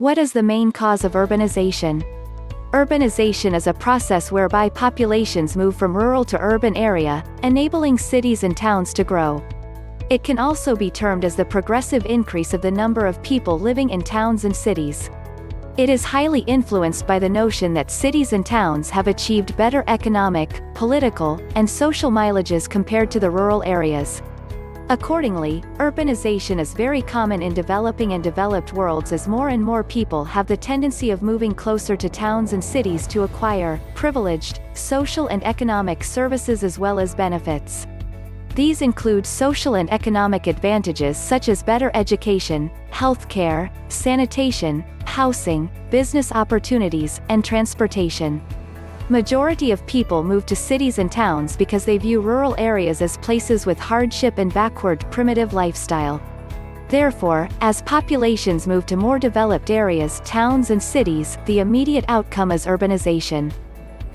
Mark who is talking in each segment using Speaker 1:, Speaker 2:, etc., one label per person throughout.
Speaker 1: What is the main cause of urbanization? Urbanization is a process whereby populations move from rural to urban area, enabling cities and towns to grow. It can also be termed as the progressive increase of the number of people living in towns and cities. It is highly influenced by the notion that cities and towns have achieved better economic, political, and social mileages compared to the rural areas. Accordingly, urbanization is very common in developing and developed worlds as more and more people have the tendency of moving closer to towns and cities to acquire privileged social and economic services as well as benefits. These include social and economic advantages such as better education, healthcare, sanitation, housing, business opportunities, and transportation. Majority of people move to cities and towns because they view rural areas as places with hardship and backward, primitive lifestyle. Therefore, as populations move to more developed areas, towns and cities, the immediate outcome is urbanization.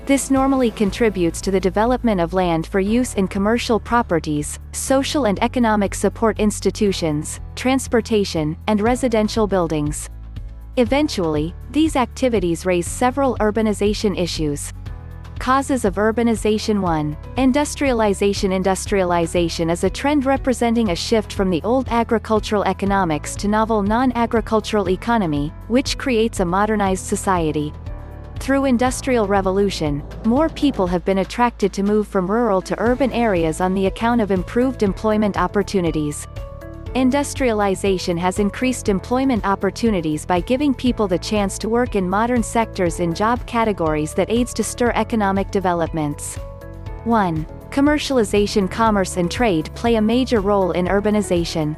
Speaker 1: This normally contributes to the development of land for use in commercial properties, social and economic support institutions, transportation, and residential buildings. Eventually, these activities raise several urbanization issues. Causes of urbanization. 1. Industrialization. Industrialization is a trend representing a shift from the old agricultural economics to novel non-agricultural economy, which creates a modernized society. Through industrial revolution, more people have been attracted to move from rural to urban areas on the account of improved employment opportunities. Industrialization has increased employment opportunities by giving people the chance to work in modern sectors in job categories that aids to stir economic developments. 1. Commercialization. Commerce and trade play a major role in urbanization.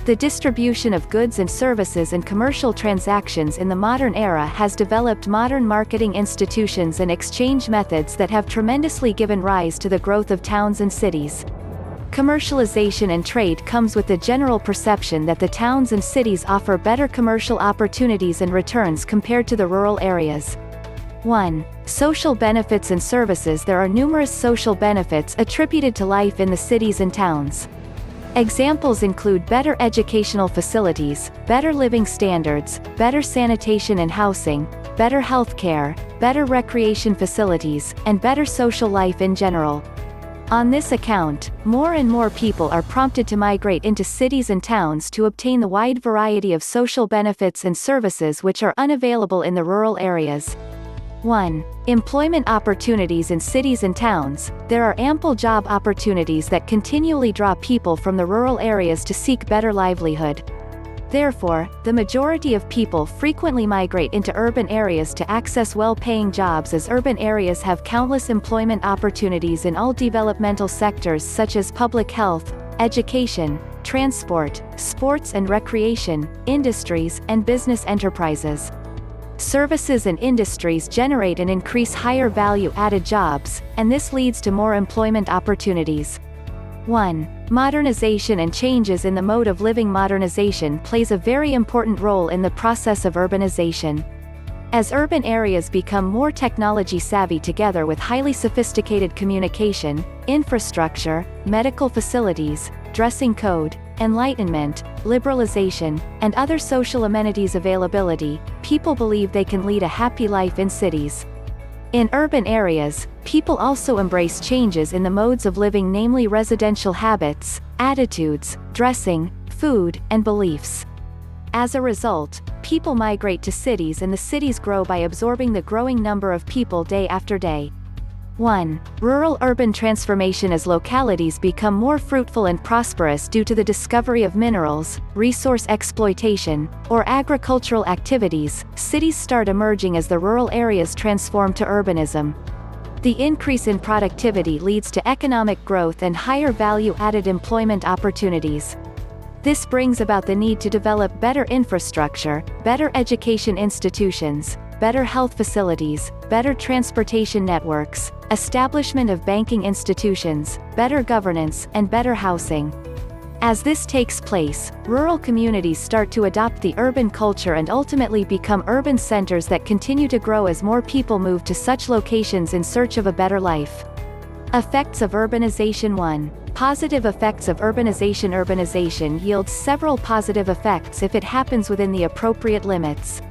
Speaker 1: The distribution of goods and services and commercial transactions in the modern era has developed modern marketing institutions and exchange methods that have tremendously given rise to the growth of towns and cities. Commercialization and trade comes with the general perception that the towns and cities offer better commercial opportunities and returns compared to the rural areas. 1. Social benefits and services. There are numerous social benefits attributed to life in the cities and towns. Examples include better educational facilities, better living standards, better sanitation and housing, better health care, better recreation facilities, and better social life in general. On this account, more and more people are prompted to migrate into cities and towns to obtain the wide variety of social benefits and services which are unavailable in the rural areas. 1. Employment opportunities in cities and towns. There are ample job opportunities that continually draw people from the rural areas to seek better livelihood. Therefore, the majority of people frequently migrate into urban areas to access well-paying jobs, as urban areas have countless employment opportunities in all developmental sectors such as public health, education, transport, sports and recreation, industries, and business enterprises. Services and industries generate and increase higher value-added jobs, and this leads to more employment opportunities. 1. Modernization and changes in the mode of living. Modernization plays a very important role in the process of urbanization. As urban areas become more technology-savvy together with highly sophisticated communication, infrastructure, medical facilities, dressing code, enlightenment, liberalization, and other social amenities availability, people believe they can lead a happy life in cities. In urban areas, people also embrace changes in the modes of living, namely residential habits, attitudes, dressing, food, and beliefs. As a result, people migrate to cities and the cities grow by absorbing the growing number of people day after day. 1. Rural-urban transformation. As localities become more fruitful and prosperous due to the discovery of minerals, resource exploitation, or agricultural activities, cities start emerging as the rural areas transform to urbanism. The increase in productivity leads to economic growth and higher value-added employment opportunities. This brings about the need to develop better infrastructure, better education institutions, better health facilities, better transportation networks, establishment of banking institutions, better governance, and better housing. As this takes place, rural communities start to adopt the urban culture and ultimately become urban centers that continue to grow as more people move to such locations in search of a better life. Effects of urbanization. 1. Positive effects of urbanization. Urbanization yields several positive effects if it happens within the appropriate limits.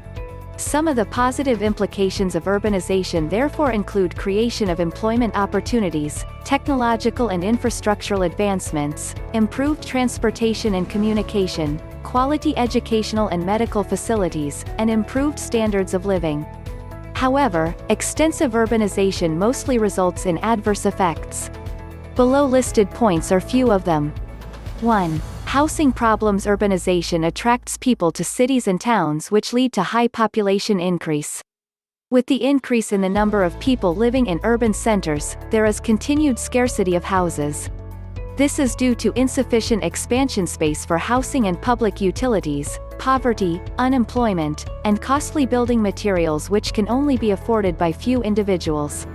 Speaker 1: Some of the positive implications of urbanization therefore include creation of employment opportunities, technological and infrastructural advancements, improved transportation and communication, quality educational and medical facilities, and improved standards of living. However, extensive urbanization mostly results in adverse effects. Below listed points are few of them. 1. Housing problems. Urbanization attracts people to cities and towns, which lead to high population increase. With the increase in the number of people living in urban centers, there is continued scarcity of houses. This is due to insufficient expansion space for housing and public utilities, poverty, unemployment, and costly building materials which can only be afforded by few individuals.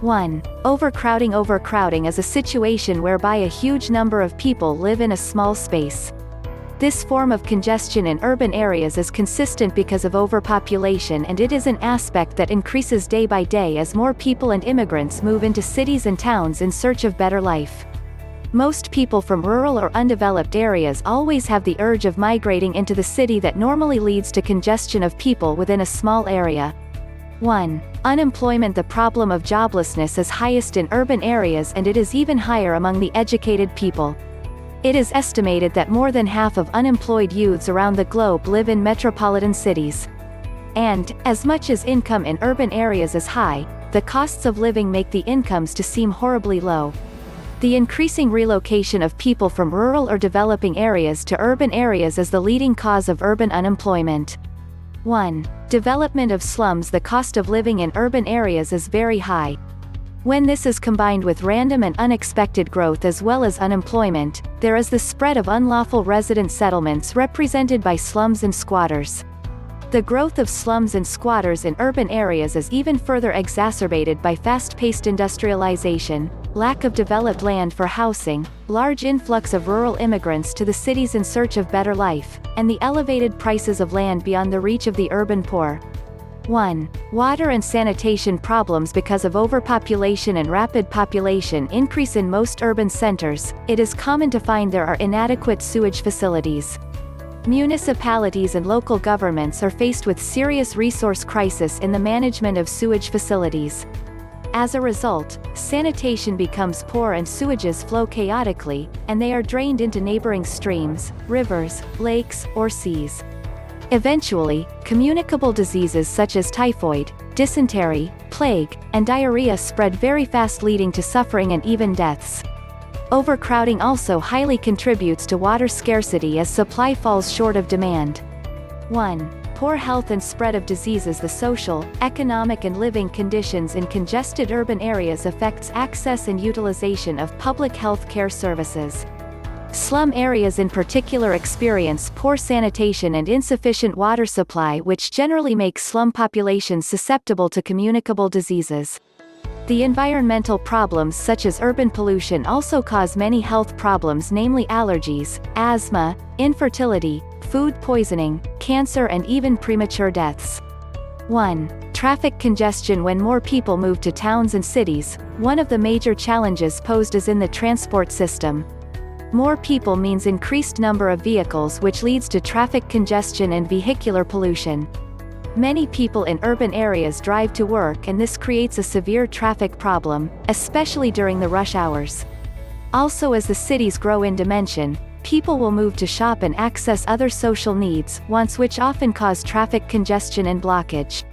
Speaker 1: 1. Overcrowding. Overcrowding is a situation whereby a huge number of people live in a small space. This form of congestion in urban areas is consistent because of overpopulation, and it is an aspect that increases day by day as more people and immigrants move into cities and towns in search of better life. Most people from rural or undeveloped areas always have the urge of migrating into the city that normally leads to congestion of people within a small area. 1. Unemployment. The problem of joblessness is highest in urban areas, and it is even higher among the educated people. It is estimated that more than half of unemployed youths around the globe live in metropolitan cities. And, as much as income in urban areas is high, the costs of living make the incomes to seem horribly low. The increasing relocation of people from rural or developing areas to urban areas is the leading cause of urban unemployment. 1. Development of slums. The cost of living in urban areas is very high. When this is combined with random and unexpected growth as well as unemployment, there is the spread of unlawful resident settlements represented by slums and squatters. The growth of slums and squatters in urban areas is even further exacerbated by fast-paced industrialization, lack of developed land for housing, large influx of rural immigrants to the cities in search of better life, and the elevated prices of land beyond the reach of the urban poor. 1. Water and sanitation problems. Because of overpopulation and rapid population increase in most urban centers, it is common to find there are inadequate sewage facilities. Municipalities and local governments are faced with serious resource crisis in the management of sewage facilities. As a result, sanitation becomes poor and sewages flow chaotically, and they are drained into neighboring streams, rivers, lakes, or seas. Eventually, communicable diseases such as typhoid, dysentery, plague, and diarrhea spread very fast, leading to suffering and even deaths. Overcrowding also highly contributes to water scarcity as supply falls short of demand. 1. Poor health and spread of diseases. The social, economic and living conditions in congested urban areas affects access and utilization of public health care services. Slum areas in particular experience poor sanitation and insufficient water supply, which generally makes slum populations susceptible to communicable diseases. The environmental problems such as urban pollution also cause many health problems, namely allergies, asthma, infertility, food poisoning, cancer and even premature deaths. 1. Traffic congestion. When more people move to towns and cities, one of the major challenges posed is in the transport system. More people means increased number of vehicles, which leads to traffic congestion and vehicular pollution. Many people in urban areas drive to work, and this creates a severe traffic problem, especially during the rush hours. Also, as the cities grow in dimension, people will move to shop and access other social needs, wants which often cause traffic congestion and blockage.